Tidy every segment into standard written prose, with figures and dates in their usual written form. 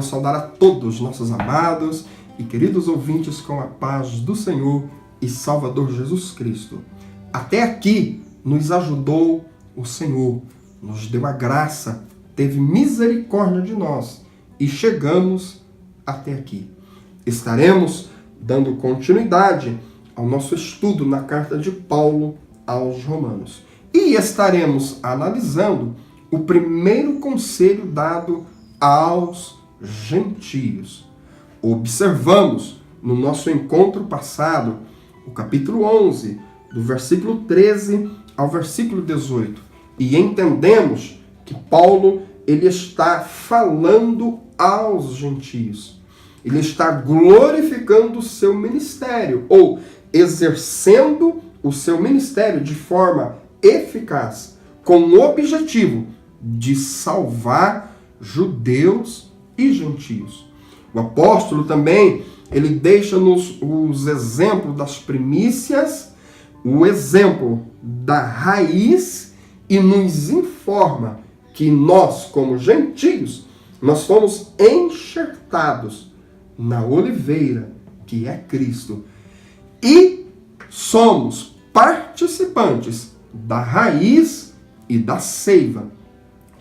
saudar a todos nossos amados e queridos ouvintes com a paz do Senhor e Salvador Jesus Cristo. Até aqui nos ajudou o Senhor, nos deu a graça, teve misericórdia de nós e chegamos até aqui. Estaremos dando continuidade ao nosso estudo na carta de Paulo aos Romanos. E estaremos analisando o primeiro conselho dado aos gentios. Observamos no nosso encontro passado o capítulo 11, do versículo 13 ao versículo 18. E entendemos que Paulo ele está falando aos gentios. Ele está glorificando o seu ministério, ou exercendo o seu ministério de forma eficaz, com o objetivo de salvar judeus e gentios. O apóstolo também, ele deixa-nos os exemplos das primícias, o exemplo da raiz e nos informa que nós, como gentios, nós fomos enxertados na oliveira, que é Cristo, e somos participantes da raiz e da seiva,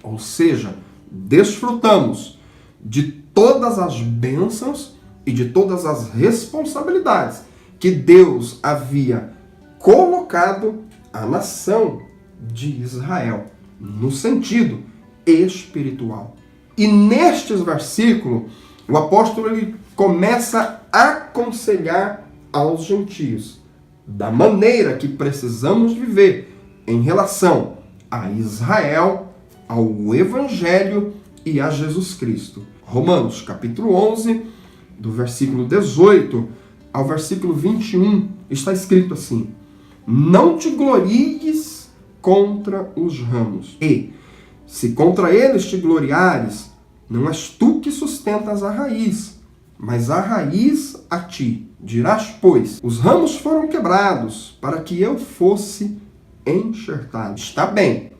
ou seja, desfrutamos de todas as bênçãos e de todas as responsabilidades que Deus havia colocado à nação de Israel, no sentido espiritual. E nestes versículos, o apóstolo ele começa a aconselhar aos gentios da maneira que precisamos viver em relação a Israel, ao Evangelho e a Jesus Cristo. Romanos capítulo 11, do versículo 18 ao versículo 21, está escrito assim: não te glories contra os ramos, e, se contra eles te gloriares, não és tu que sustentas a raiz, mas a raiz a ti. Dirás, pois, os ramos foram quebrados, para que eu fosse enxertado. Está bem,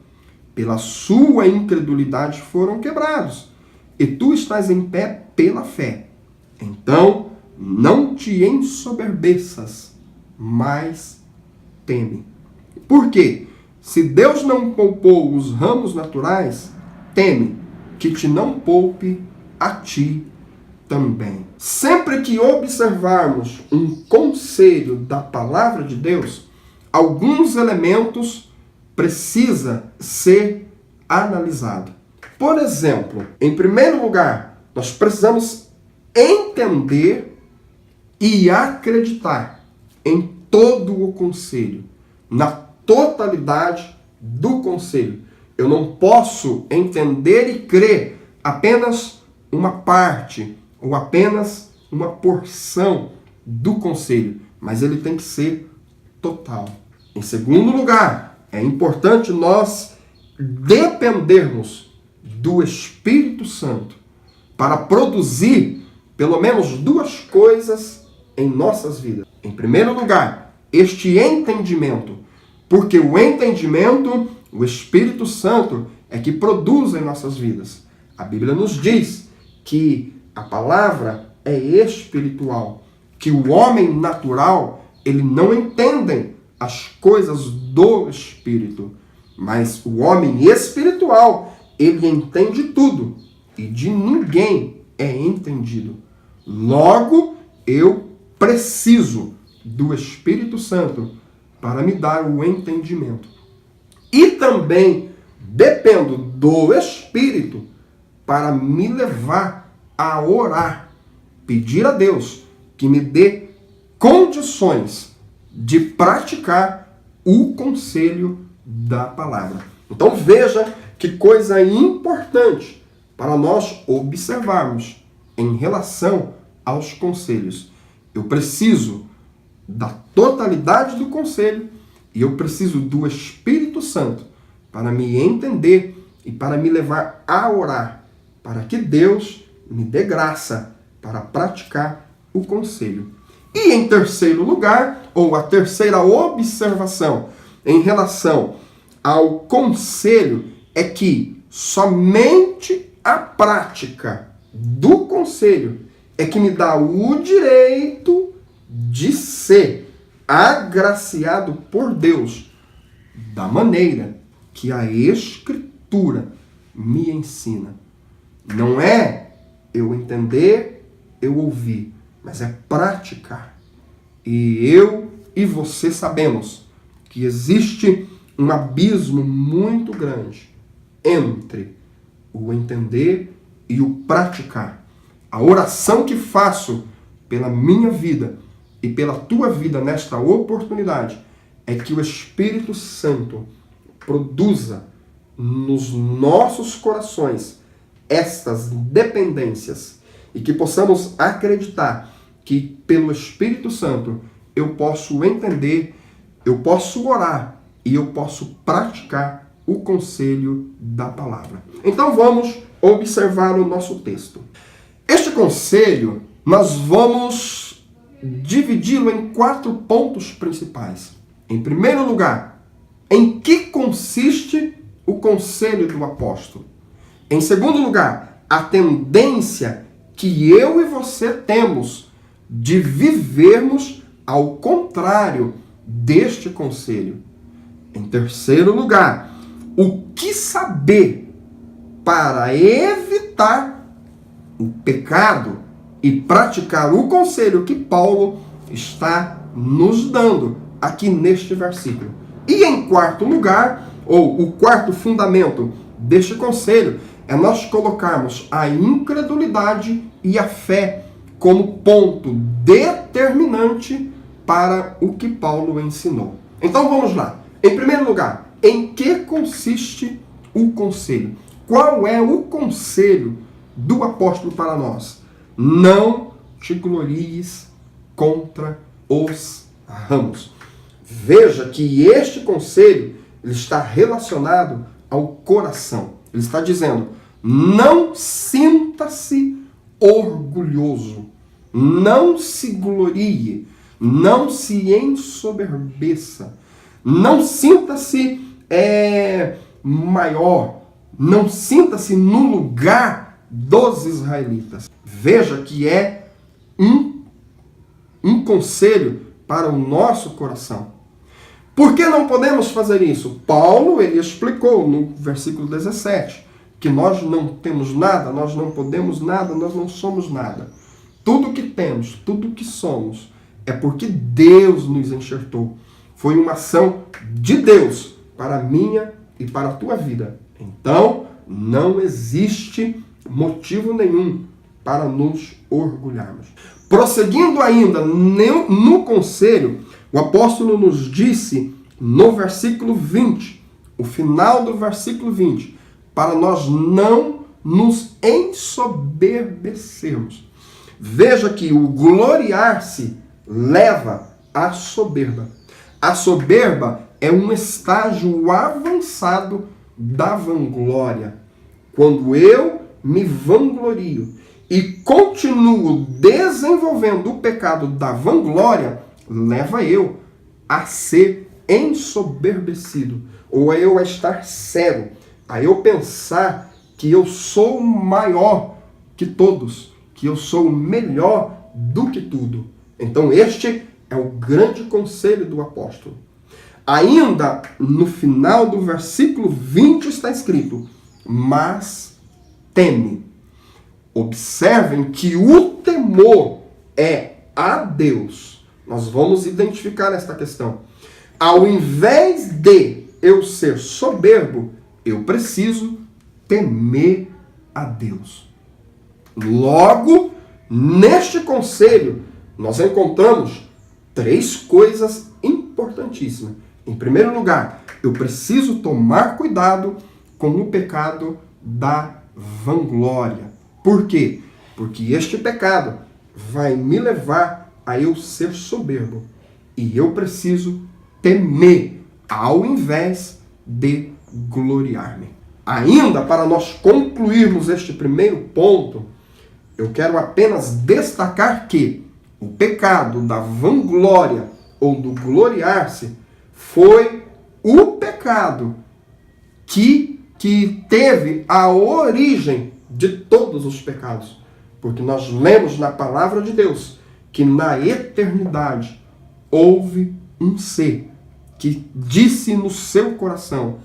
pela sua incredulidade foram quebrados, e tu estás em pé pela fé. Então, não te ensoberbeças, mas teme. Por quê? Se Deus não poupou os ramos naturais, teme que te não poupe a ti também. Sempre que observarmos um conselho da palavra de Deus, alguns elementos precisam ser analisados. Por exemplo, em primeiro lugar, nós precisamos entender e acreditar em todo o conselho, na totalidade do conselho. Eu não posso entender e crer apenas uma parte ou apenas uma porção do conselho, mas ele tem que ser total. Em segundo lugar, é importante nós dependermos do Espírito Santo para produzir pelo menos duas coisas em nossas vidas. Em primeiro lugar, este entendimento, porque o entendimento, o Espírito Santo é que produz em nossas vidas. A Bíblia nos diz que a palavra é espiritual, que o homem natural, ele não entende as coisas do Espírito, mas o homem espiritual, ele entende tudo e de ninguém é entendido. Logo, eu preciso do Espírito Santo para me dar o entendimento. E também dependo do Espírito para me levar a orar, pedir a Deus que me dê condições de praticar o conselho da palavra. Então veja que coisa importante para nós observarmos em relação aos conselhos. Eu preciso da totalidade do conselho e eu preciso do Espírito Santo para me entender e para me levar a orar, para que Deus me dê graça para praticar o conselho. E em terceiro lugar, ou a terceira observação em relação ao conselho, é que somente a prática do conselho é que me dá o direito de ser agraciado por Deus da maneira que a Escritura me ensina. Não é eu entender, eu ouvir, mas é praticar. E eu e você sabemos que existe um abismo muito grande entre o entender e o praticar. A oração que faço pela minha vida e pela tua vida nesta oportunidade é que o Espírito Santo produza nos nossos corações estas dependências e que possamos acreditar que pelo Espírito Santo eu posso entender, eu posso orar e eu posso praticar o conselho da palavra. Então vamos observar o nosso texto. Este conselho nós vamos dividi-lo em 4 pontos principais. Em primeiro lugar, em que consiste o conselho do apóstolo? Em segundo lugar, a tendência que eu e você temos de vivermos ao contrário deste conselho. Em terceiro lugar, o que saber para evitar o pecado e praticar o conselho que Paulo está nos dando aqui neste versículo. E em quarto lugar, ou o quarto fundamento deste conselho, é nós colocarmos a incredulidade e a fé como ponto determinante para o que Paulo ensinou. Então vamos lá. Em primeiro lugar, em que consiste o conselho? Qual é o conselho do apóstolo para nós? Não te glories contra os ramos. Veja que este conselho ele está relacionado ao coração. Ele está dizendo, não sinta-se orgulhoso, não se glorie, não se ensoberbeça, não sinta-se maior, não sinta-se no lugar dos israelitas. Veja que é um conselho para o nosso coração. Por que não podemos fazer isso? Paulo, ele explicou no versículo 17, que nós não temos nada, nós não podemos nada, nós não somos nada. Tudo que temos, tudo que somos, é porque Deus nos enxertou. Foi uma ação de Deus para a minha e para a tua vida. Então, não existe motivo nenhum para nos orgulharmos. Prosseguindo ainda no conselho, o apóstolo nos disse no versículo 20, o final do versículo 20, para nós não nos ensoberbecermos. Veja que o gloriar-se leva à soberba. A soberba é um estágio avançado da vanglória. Quando eu me vanglorio e continuo desenvolvendo o pecado da vanglória, leva eu a ser ensoberbecido, ou a eu a estar cego, a eu pensar que eu sou maior que todos, que eu sou melhor do que tudo. Então este é o grande conselho do apóstolo. Ainda no final do versículo 20 está escrito, mas teme. Observem que o temor é a Deus. Nós vamos identificar esta questão. Ao invés de eu ser soberbo, eu preciso temer a Deus. Logo, neste conselho, nós encontramos 3 coisas importantíssimas. Em primeiro lugar, eu preciso tomar cuidado com o pecado da vanglória. Por quê? Porque este pecado vai me levar a eu ser soberbo. E eu preciso temer, ao invés de gloriar-me. Ainda para nós concluirmos este primeiro ponto, eu quero apenas destacar que o pecado da vanglória ou do gloriar-se foi o pecado que teve a origem de todos os pecados. Porque nós lemos na palavra de Deus que na eternidade houve um ser que disse no seu coração: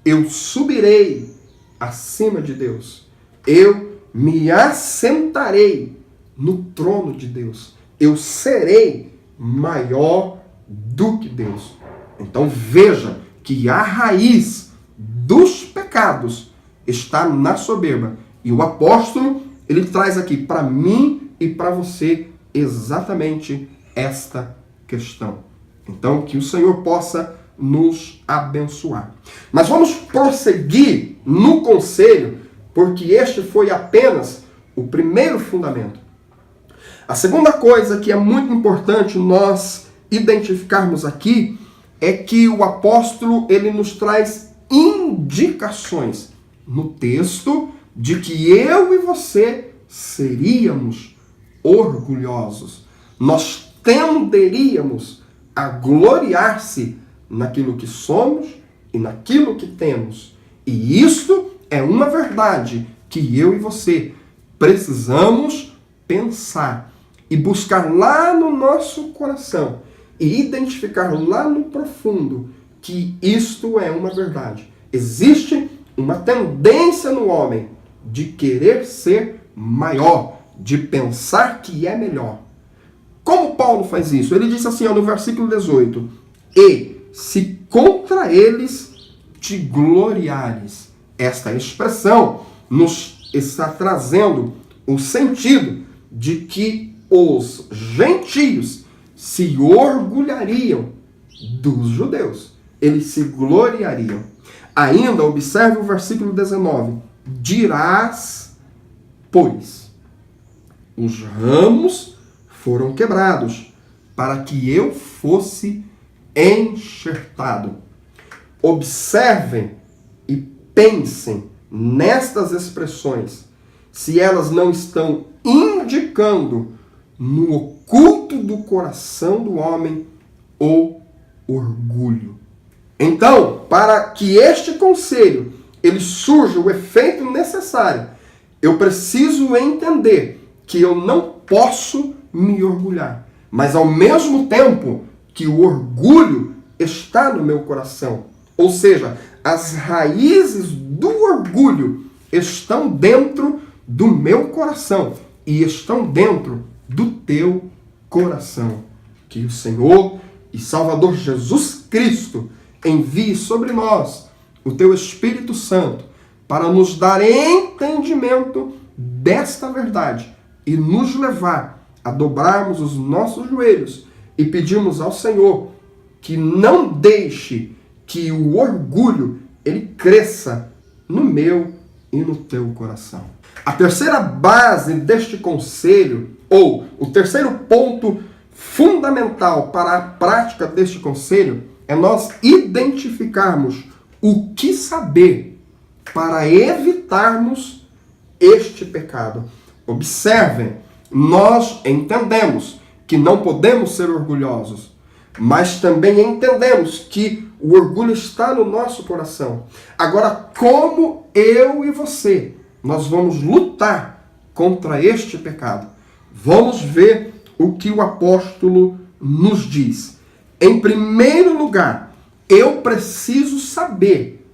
eu subirei acima de Deus, eu me assentarei no trono de Deus, eu serei maior do que Deus. Então veja que a raiz dos pecados está na soberba. E o apóstolo, ele traz aqui para mim e para você exatamente esta questão. Então, que o Senhor possa nos abençoar. Mas vamos prosseguir no conselho, porque este foi apenas o primeiro fundamento. A segunda coisa que é muito importante nós identificarmos aqui é que o apóstolo, ele nos traz indicações no texto de que eu e você seríamos orgulhosos. Nós tenderíamos a gloriar-se naquilo que somos e naquilo que temos. E isto é uma verdade que eu e você precisamos pensar e buscar lá no nosso coração e identificar lá no profundo que isto é uma verdade. Existe uma tendência no homem de querer ser maior, de pensar que é melhor. Como Paulo faz isso? Ele diz assim, no versículo 18: e se contra eles te gloriares. Esta expressão nos está trazendo o sentido de que os gentios se orgulhariam dos judeus. Eles se gloriariam. Ainda, observe o versículo 19. Dirás, pois, os ramos foram quebrados, para que eu fosse enxertado. Observem e pensem nestas expressões, se elas não estão indicando no oculto do coração do homem o orgulho. Então, para que este conselho ele surja o efeito necessário, eu preciso entender que eu não posso me orgulhar, mas ao mesmo tempo que o orgulho está no meu coração. Ou seja, as raízes do orgulho estão dentro do meu coração e estão dentro do teu coração. Que o Senhor e Salvador Jesus Cristo envie sobre nós o teu Espírito Santo para nos dar entendimento desta verdade e nos levar a dobrarmos os nossos joelhos e pedirmos ao Senhor que não deixe que o orgulho ele cresça no meu e no teu coração. A terceira base deste conselho, ou o terceiro ponto fundamental para a prática deste conselho, é nós identificarmos o que saber para evitarmos este pecado. Observem, nós entendemos que não podemos ser orgulhosos, mas também entendemos que o orgulho está no nosso coração. Agora, como eu e você, nós vamos lutar contra este pecado? Vamos ver o que o apóstolo nos diz. Em primeiro lugar, eu preciso saber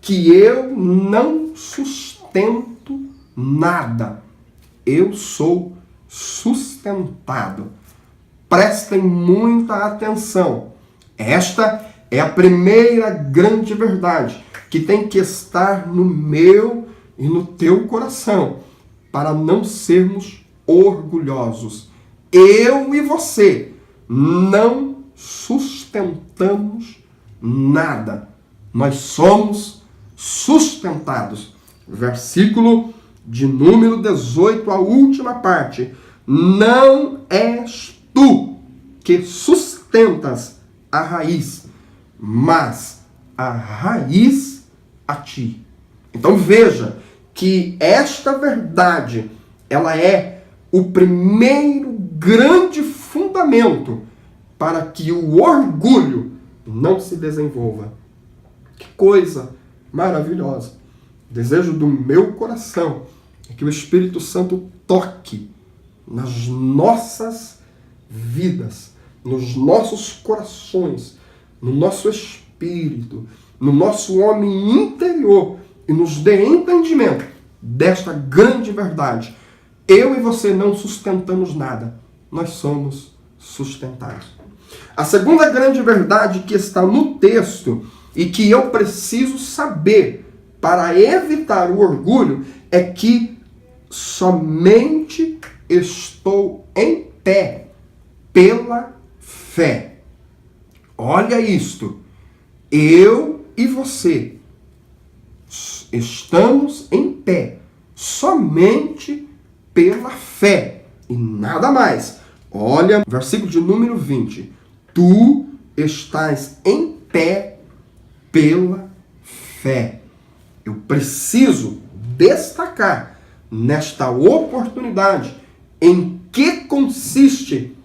que eu não sustento nada. Eu sou sustentado. Prestem muita atenção. Esta é a primeira grande verdade que tem que estar no meu e no teu coração para não sermos orgulhosos. Eu e você não sustentamos nada. Nós somos sustentados. Versículo de número 18, a última parte. Não és tu que sustentas a raiz, mas a raiz a ti. Então veja que esta verdade, ela é o primeiro grande fundamento para que o orgulho não se desenvolva. Que coisa maravilhosa! O desejo do meu coração é que o Espírito Santo toque nas nossas vidas, nos nossos corações, no nosso espírito, no nosso homem interior e nos dê entendimento desta grande verdade. Eu e você não sustentamos nada, nós somos sustentados. A segunda grande verdade que está no texto e que eu preciso saber para evitar o orgulho é que somente estou em pé pela fé. Olha isto. Eu e você estamos em pé somente pela fé e nada mais. Olha, versículo de número 20. Tu estás em pé pela fé. Eu preciso destacar nesta oportunidade em que consiste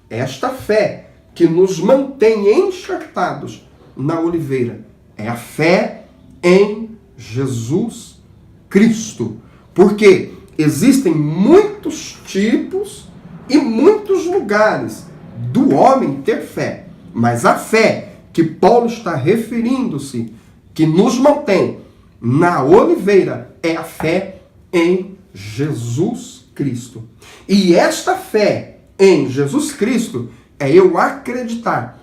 esta fé que nos mantém enxertados na oliveira. É a fé em Jesus Cristo. Porque existem muitos tipos e muitos lugares do homem ter fé. Mas a fé que Paulo está referindo-se, que nos mantém na oliveira, é a fé em Jesus Cristo. E esta fé em Jesus Cristo é eu acreditar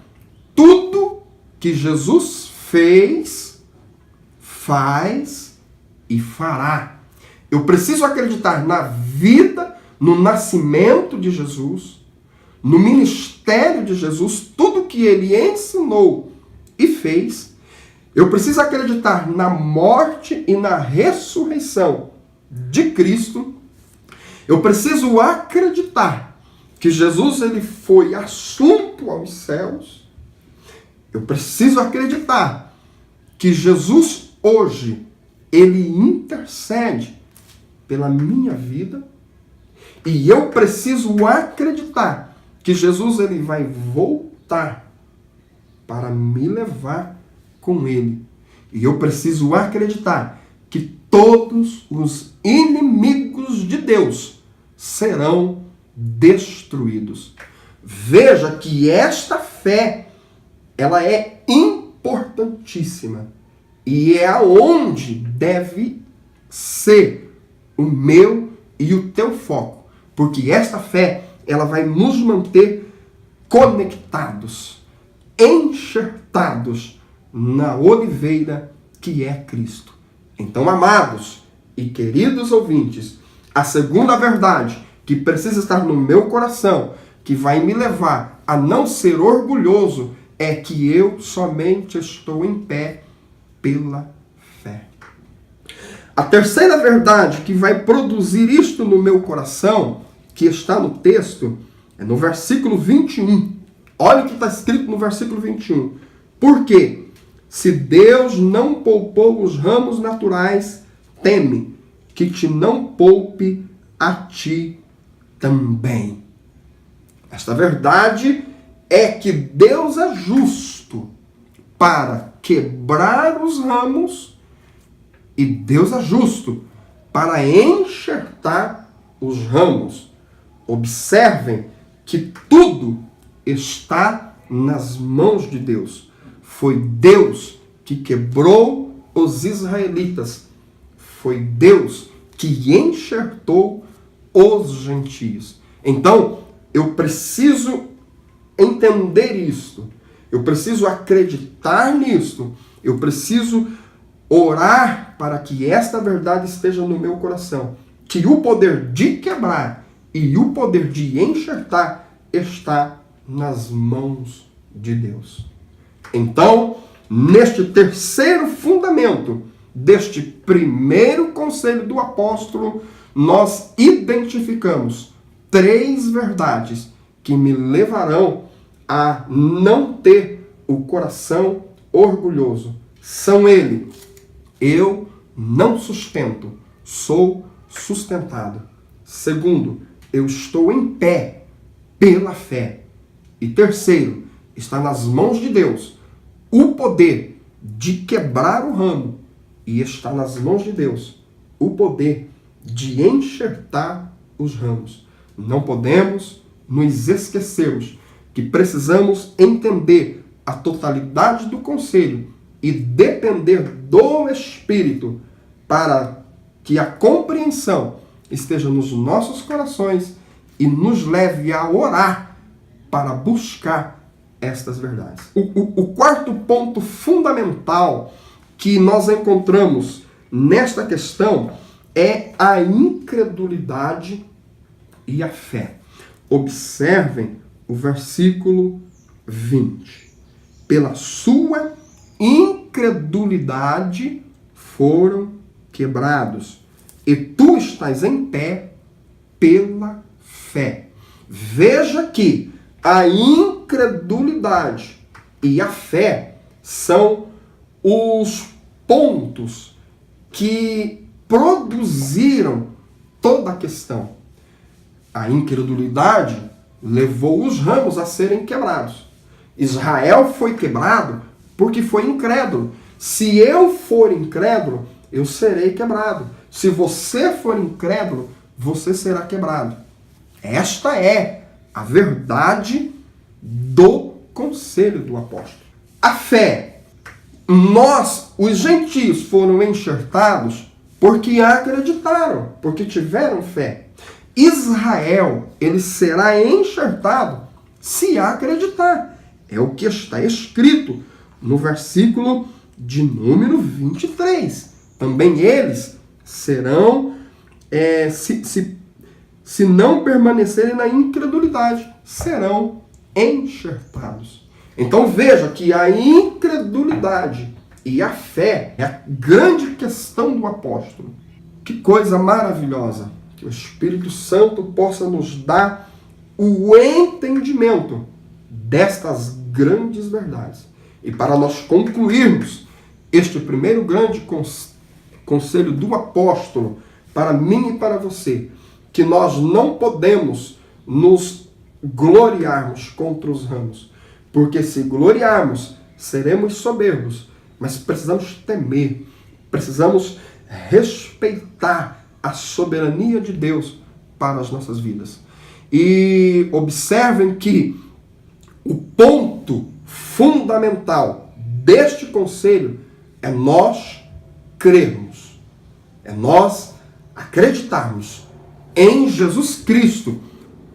tudo que Jesus fez, faz e fará. Eu preciso acreditar na vida, no nascimento de Jesus, no ministério de Jesus, tudo que ele ensinou e fez. Eu preciso acreditar na morte e na ressurreição de Cristo. Eu preciso acreditar que Jesus ele foi assunto aos céus. Eu preciso acreditar que Jesus hoje ele intercede pela minha vida. E eu preciso acreditar que Jesus ele vai voltar para me levar com ele. E eu preciso acreditar que todos os inimigos de Deus serão destruídos. Veja que esta fé, ela é importantíssima. E é aonde deve ser o meu e o teu foco. Porque esta fé, ela vai nos manter conectados, enxertados na oliveira que é Cristo. Então, amados e queridos ouvintes, a segunda verdade que precisa estar no meu coração, que vai me levar a não ser orgulhoso, é que eu somente estou em pé pela fé. A terceira verdade que vai produzir isto no meu coração, que está no texto, é no versículo 21. Olha o que está escrito no versículo 21. Por quê? Se Deus não poupou os ramos naturais, teme que te não poupe a ti também. Esta verdade é que Deus é justo para quebrar os ramos e Deus é justo para enxertar os ramos. Observem que tudo está nas mãos de Deus. Foi Deus que quebrou os israelitas. Foi Deus que enxertou os gentios. Então, eu preciso entender isto. Eu preciso acreditar nisto. Eu preciso orar para que esta verdade esteja no meu coração. Que o poder de quebrar e o poder de enxertar está nas mãos de Deus. Então, neste terceiro fundamento deste primeiro conselho do apóstolo, nós identificamos 3 verdades que me levarão a não ter o coração orgulhoso. São ele: eu não sustento, sou sustentado. Segundo, eu estou em pé pela fé. E terceiro, está nas mãos de Deus o poder de quebrar o ramo. E está nas mãos de Deus o poder de enxertar os ramos. Não podemos nos esquecermos que precisamos entender a totalidade do conselho e depender do Espírito para que a compreensão esteja nos nossos corações e nos leve a orar para buscar estas verdades. O quarto ponto fundamental que nós encontramos nesta questão é a incredulidade e a fé. Observem o versículo 20. Pela sua incredulidade foram quebrados, e tu estás em pé pela fé. Veja que a incredulidade e a fé são os pontos que produziram toda a questão. A incredulidade levou os ramos a serem quebrados. Israel foi quebrado porque foi incrédulo. Se eu for incrédulo, eu serei quebrado. Se você for incrédulo, você será quebrado. Esta é a verdade do conselho do apóstolo. A fé. Nós, os gentios, foram enxertados porque acreditaram, porque tiveram fé. Israel, ele será enxertado se acreditar. É o que está escrito no versículo de número 23. Também eles serão, se não permanecerem na incredulidade, serão enxertados. Então veja que a incredulidade e a fé é a grande questão do apóstolo. Que coisa maravilhosa! Que o Espírito Santo possa nos dar o entendimento destas grandes verdades. E para nós concluirmos este primeiro grande conselho do apóstolo, para mim e para você, que nós não podemos nos gloriarmos contra os ramos, porque se gloriarmos, seremos soberbos, mas precisamos temer, precisamos respeitar a soberania de Deus para as nossas vidas. E observem que o ponto fundamental deste conselho é nós crermos, é nós acreditarmos em Jesus Cristo,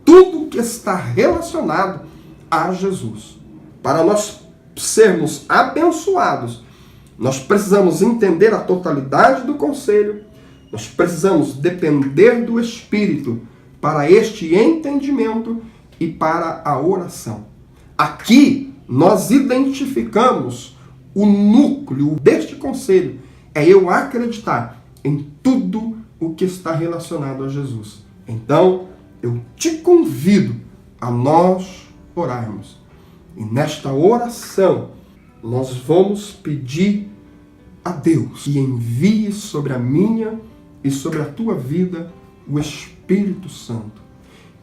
tudo que está relacionado a Jesus. Para nós sermos abençoados, nós precisamos entender a totalidade do conselho, nós precisamos depender do Espírito para este entendimento e para a oração. Aqui nós identificamos o núcleo deste conselho, é eu acreditar em tudo o que está relacionado a Jesus. Então, eu te convido a nós orarmos. E nesta oração, nós vamos pedir a Deus que envie sobre a minha e sobre a tua vida o Espírito Santo.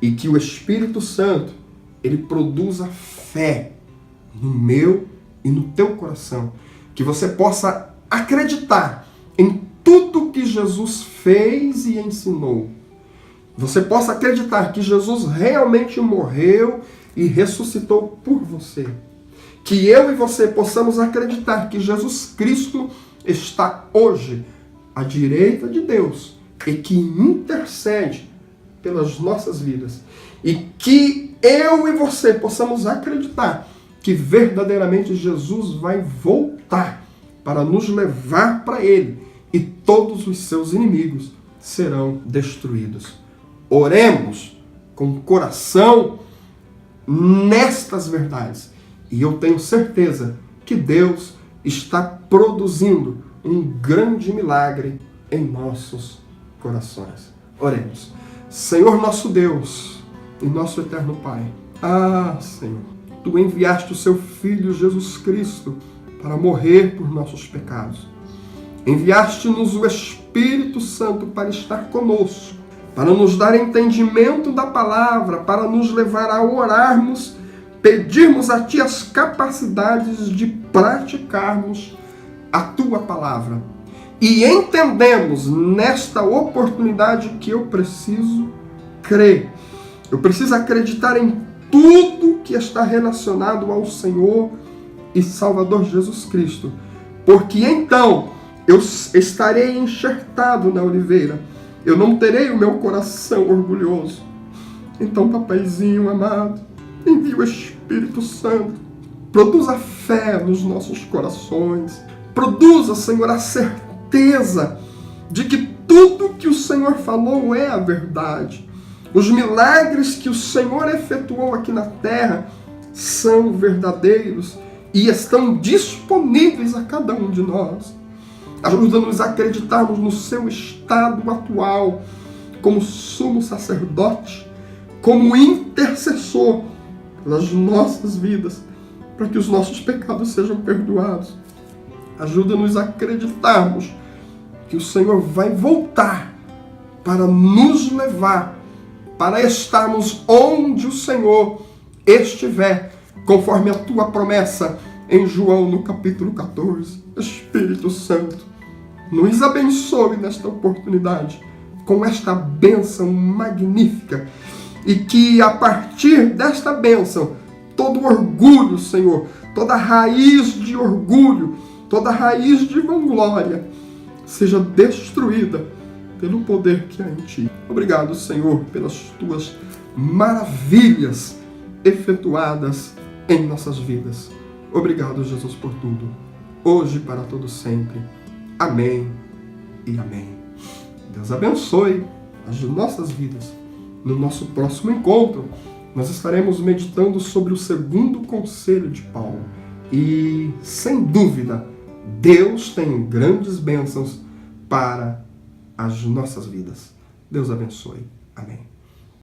E que o Espírito Santo, ele produza fé no meu e no teu coração. Que você possa acreditar em tudo que Jesus fez e ensinou. Você possa acreditar que Jesus realmente morreu e ressuscitou por você. Que eu e você possamos acreditar que Jesus Cristo está hoje à direita de Deus e que intercede pelas nossas vidas. E que eu e você possamos acreditar que verdadeiramente Jesus vai voltar para nos levar para Ele e todos os seus inimigos serão destruídos. Oremos com o coração nestas verdades. E eu tenho certeza que Deus está produzindo um grande milagre em nossos corações. Oremos. Senhor nosso Deus e nosso eterno Pai. Senhor, Tu enviaste o Seu Filho Jesus Cristo para morrer por nossos pecados. Enviaste-nos o Espírito Santo para estar conosco, para nos dar entendimento da palavra, para nos levar a orarmos, pedirmos a Ti as capacidades de praticarmos a Tua palavra. E entendemos nesta oportunidade que eu preciso crer. Eu preciso acreditar em tudo que está relacionado ao Senhor e Salvador Jesus Cristo. Porque então eu estarei enxertado na oliveira. Eu não terei o meu coração orgulhoso. Então, papaizinho amado, envia o Espírito Santo. Produza fé nos nossos corações. Produza, Senhor, a certeza de que tudo que o Senhor falou é a verdade. Os milagres que o Senhor efetuou aqui na terra são verdadeiros e estão disponíveis a cada um de nós. Ajuda-nos a acreditarmos no seu estado atual como sumo sacerdote, como intercessor pelas nossas vidas, para que os nossos pecados sejam perdoados. Ajuda-nos a acreditarmos que o Senhor vai voltar para nos levar, para estarmos onde o Senhor estiver, conforme a tua promessa em João no capítulo 14. Espírito Santo, nos abençoe nesta oportunidade, com esta bênção magnífica, e que a partir desta bênção, todo orgulho, Senhor, toda raiz de orgulho, toda raiz de vanglória, seja destruída pelo poder que há em Ti. Obrigado, Senhor, pelas Tuas maravilhas efetuadas em nossas vidas. Obrigado, Jesus, por tudo, hoje e para todo sempre. Amém e amém. Deus abençoe as nossas vidas. No nosso próximo encontro, nós estaremos meditando sobre o segundo conselho de Paulo. E, sem dúvida, Deus tem grandes bênçãos para as nossas vidas. Deus abençoe. Amém.